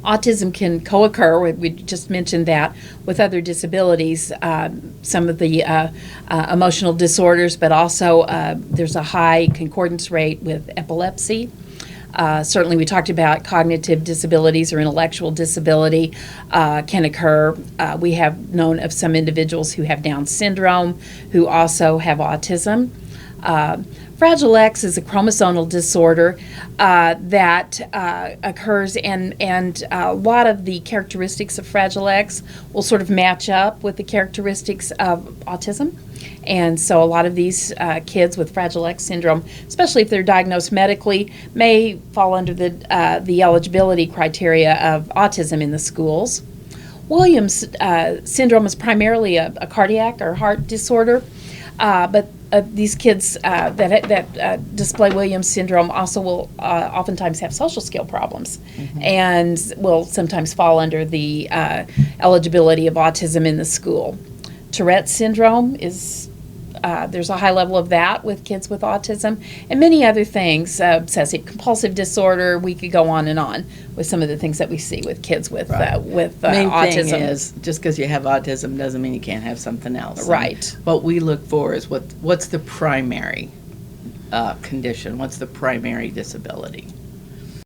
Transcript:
autism can co-occur, we just mentioned that, with other disabilities, some of the emotional disorders, but also there's a high concordance rate with epilepsy. Certainly, we talked about cognitive disabilities or intellectual disability can occur. We have known of some individuals who have Down syndrome who also have autism. Fragile X is a chromosomal disorder that occurs, and a lot of the characteristics of Fragile X will sort of match up with the characteristics of autism. And so a lot of these kids with Fragile X syndrome, especially if they're diagnosed medically, may fall under the eligibility criteria of autism in the schools. Williams syndrome is primarily a cardiac or heart disorder, but these kids that display Williams syndrome also will oftentimes have social skill problems, and will sometimes fall under the eligibility of autism in the school. Tourette's syndrome is there's a high level of that with kids with autism, and many other things. Obsessive compulsive disorder. We could go on and on with some of the things that we see with kids with Main autism. thing is, just because you have autism doesn't mean you can't have something else. Right. And what we look for is what's the primary condition? What's the primary disability?